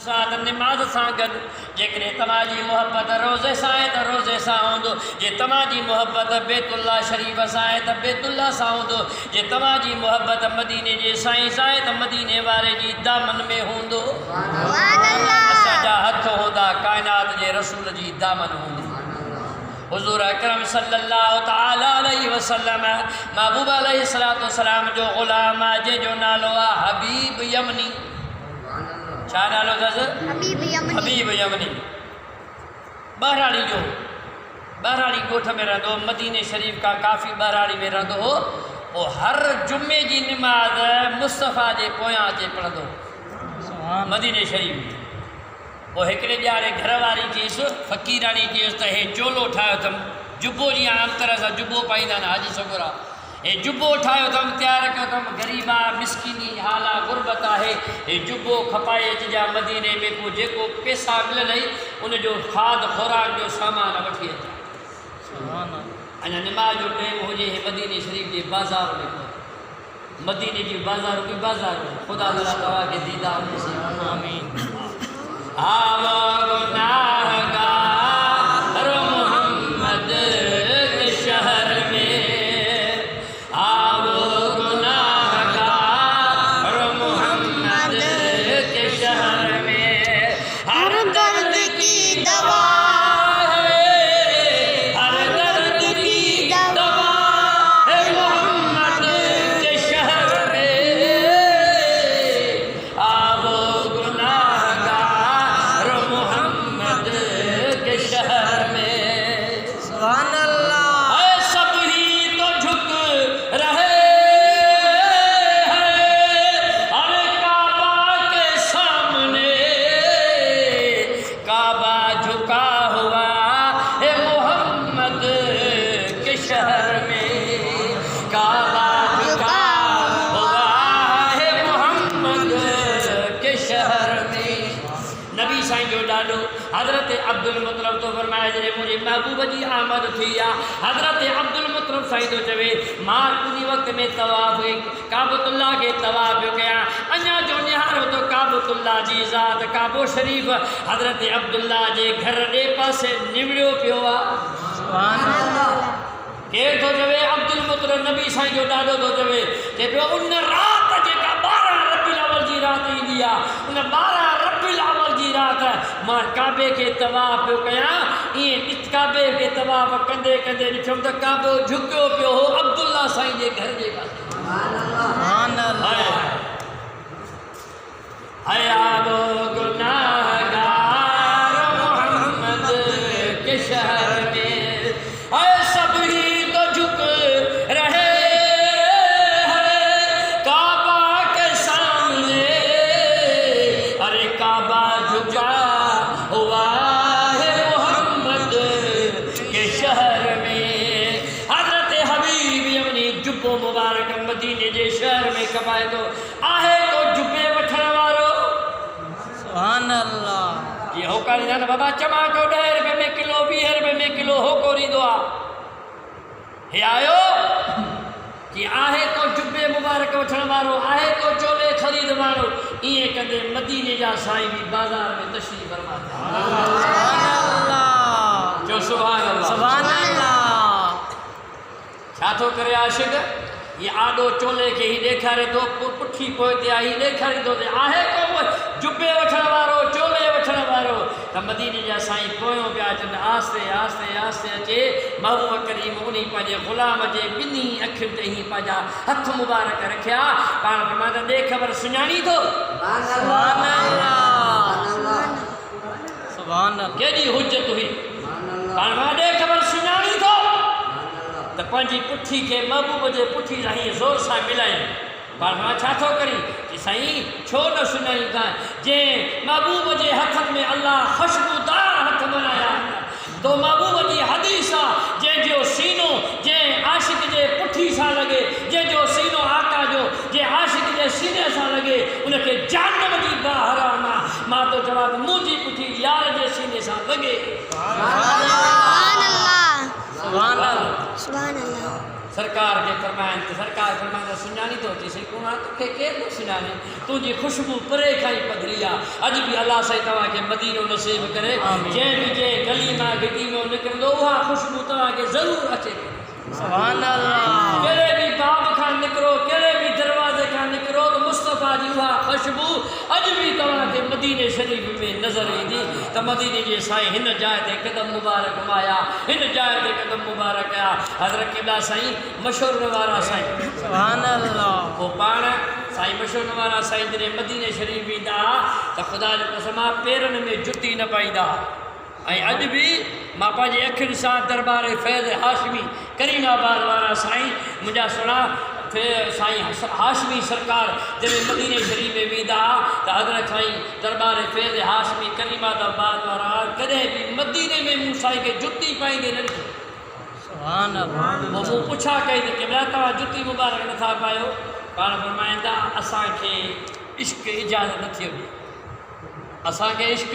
साथ नमाज सां गॾु जेकॾहिं तव्हांजी मोहबत रोज़े सां आहे त रोज़े सां हूंदो, जे तव्हांजी मोहबत बैतुल्ला शरीफ़ सां आहे त बैतुल्ला सां हूंदो, जे तव्हांजी मोहबत मदीने जे साईं सां आहे त मदीने वारे जी दामन में हूंदो। असांजा हथ हूंदा काइनात जे रसूल जी दामन हूंदी। हुज़ूर अकरम सल्लल्लाहु तआला अलैहि वसल्लम महबूब अलैहिस्सलातु वस्सलाम जो ग़ुलाम आहे जंहिंजो नालो आहे हबीब यमनी। छा नालो अथसि? हबीब यमनी। बहराड़ी ॻोठ में रहंदो हो, मदीने शरीफ़ का काफ़ी बहराड़ी में रहंदो हो। वो हर जुमे जी नमाज़ मुस्तफ़ा जे पोयां अचे पढ़ंदो मदीने शरीफ़ में। वो हिकिड़े ॼाणे घरवारी चयसि, फ़क़ीराणी चयसि त हे चोलो ठाहियो अथमि, जुबो जीअं आम तरह सां जुबो पाईंदा आहिनि हाजी सगुरा, हे जुबो ठाहियो अथमि, तयारु कयो अथमि, ग़रीब आहे, मिसकिनी हाल आहे, गुरबत आहे, हे जुबो खपाए अचिजा मदीने में, को जेको पैसा मिलंदई उनजो खाद खुराक जो सामान वठी अचां। अञा निमाज़ जो टाइम हुजे, हे मदीने शरीफ़ जे बाज़ार में मदीने जी बाज़ार की बाज़ार ख़ुदा ताला तव्हांखे दीदार नसीब आमीन। गुनाहगार मोहम्मद के शहर में, गुनाहगार मोहम्मद के शहर में, हर दर्द की दवा है, हर दर्द की दवा है मोहम्मद के शहर में। आओ गुनाहगार मोहम्मद के शहर में। सुभान अल्लाह। सब ही तो झुक रहे हैं अरे काबा के सामने, काबा झुका हुआ है मोहम्मद के शहर में, काबा झुका हुआ है मोहम्मद के शहर में। नबी साईं जो ॾाॾो हज़रत अब्दुल मुतलब तो फरमाए, जॾहिं मुंहिंजे महबूब जी आमद थी आहे, हज़रत अब्दुल मुतलब साईं तो चवे मां उन वक़्त में तवाफ़ काबतुल्ला के तवाफ़ पियो कयां, अञा जो निहारो तो काबतुल्ला जी ज़ात काबो शरीफ़ हज़रत अब्दुल्ला जे घर ॾे पासे निवड़ियो पियो आहे। सुभान अल्लाह। केरु थो चवे? अब्दुल मुतलब नबी साईं जो ॾाॾो थो चवे, चए पियो उन राति जेका 12 रबीउल अव्वल जी राति ईंदी आहे, उन 12 रबीउल अव्वल जी राति मां काबे के तवाफ़ पियो कयां, ईअं काबे के तवाफ़ कंदे कंदे ॾिठुमि त काबो झुकियो पियो हो अब्दुल्ला साईं जे घर जे पासे। सुभान अल्लाह। आओ गुनाहगार मोहम्मद के शहर में, सब ही तो झुक रहे हैं काबा के सामने, अरे काबा झुका हुआ है मोहम्मद के शहर में। हज़रत हबीब यमनी जुब्बो मुबारक मदीने जे शहर में कपाए थो, आहे को जुब्बे वठण वारो? सुभान अल्लाह। ये होका ॾींदा न बाबा, चमा को 10 रुपए में किलो, 20 रुपए में किलो होको ॾींदो आहे। हे आयो कि आहे को जुब्बे मुबारक वठण वारो, आहे को चोले ख़रीद वारो, ईअं कंदे मदीने जा साईं बि बाज़ार में तशरीफ़ फरमा। सुभान अल्लाह। जो सुभान अल्लाह। सुभान अल्लाह। छा थो करे आशिक़? ये आॾो चोले खे ही ॾेखारे थो, पुठी पोइ ते ही ॾेखारींदो ते आहे को जुब्बे वठण वारो, चोले वठण वारो, त मदीने जा साईं पोयों पिया अचनि, आस्ते आस्ते आस्ते अचे महबूब करीम उन पंहिंजे ग़ुलाम जे ॿिन्ही अखियुनि ते ही पंहिंजा हथ मुबारक रखिया, पाण फरमाए त ॾे ख़बर सुञाणी थो? सुभान अल्लाह। सुभान अल्लाह। केॾी हुज्जत हुई, पाण फरमाए ॾे ख़बर सुञाणी थो? त पंहिंजी पुठी खे महबूब जे पुठी सां हीअं ज़ोर सां मिलायूं। पाण फरमाए छा थो करी? कि साईं छो न सुञाणी था? जंहिं महबूब जे हथनि में अल्लाह ख़ुशबूदार हथ बनाया, तो महबूब जी हदीस आहे, जंहिंजो सीनो जंहिं आशिक़ जे पुठी सां लॻे, जंहिंजो सीनो आका जो जंहिं आशिक़ जे सीने सां लॻे, उनखे जहन्नम जी बाहि हराम आहे। मां तो चवां त मुंहिंजी पुठी यार जे सीने सां लॻे। सुभान अल्लाह। सुभान अल्लाह। सुभान अल्लाह। सरकार के फरमाइनि त सरकार फरमाइनि सुञाणी थो अची सही कोन तोखे केरु थो सुञाणे तुंहिंजी ख़ुशबू परे खां ई पधरी आहे अॼु बि अलाह साईं तव्हांखे मदीनो नसीब करे जंहिं बि जंहिं गली मां घिटी में निकिरंदो उहा ख़ुशबू तव्हांखे ज़रूरु अचे सुभान अल्लाह कहिड़े बि बाब खां निकिरो कहिड़े बि दरवाज़े खां निकिरो त मुस्तफ़ा जी उहा ख़ुशबू अॼु बि तव्हांखे मदीने शरीफ़ में नज़र ईंदी त मदीने जे साईं हिन जाइ ते क़दम मुबारक आया हिन जाइ ते क़दम मुबारक आया हज़रत क़िबला साईं मशहूर वारा साईं सुभान अल्लाह पोइ पाण साईं मशहूर वारा साईं जॾहिं मदीने शरीफ़ ईंदा त ख़ुदा जो कसम आहे पेरनि में जुती न पाईंदा ऐं अॼु बि मां पंहिंजे अखियुनि सां दरबार फैज़ हाशमी करीमाबाद वारा साईं मुंहिंजा सुणा साईं हाशमी सरकार जॾहिं मदीने शरीफ़ में वेंदा त हज़रत साईं दरबार फैज़ हाशमी करीमाबाद वारा कॾहिं बि मदीने में मूं साईं खे जुती पाईंदे न ॾिठो सुभान अल्लाह मूं पुछा कई त क़िबला तव्हां जुती मुबारक नथा पायो पाण फरमाईंदा असांखे इश्क इजाज़त नथी ॾिए असांखे इश्क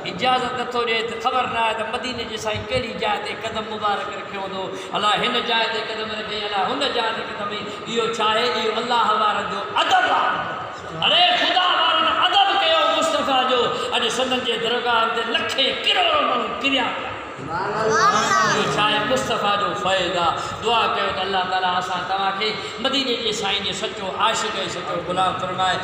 इजाज़त नथो ॾिए त ख़बर न आहे त मदीने जे साईं कहिड़ी जाइ ते क़दम मुबारक रखियो हूंदो अलाह हिन जाइ ते क़दम रखे अलाह हुन जाइ ते क़दम इहो छा आहे इहो अलाह वारनि जो अदब आहे अरे ख़ुदा वारनि अदब कयो मुस्तफ़ा जो अॼु संदन जे दरगाह ते लखे किरोड़ माण्हू किरिया इहो छा आहे मुस्तफ़ा जो फ़ैज़ आहे दुआ कयो त अलाह ताला असां तव्हांखे मदीने जे साईं जे सचो आशिक़ ऐं सचो ग़ुलाम फरमाए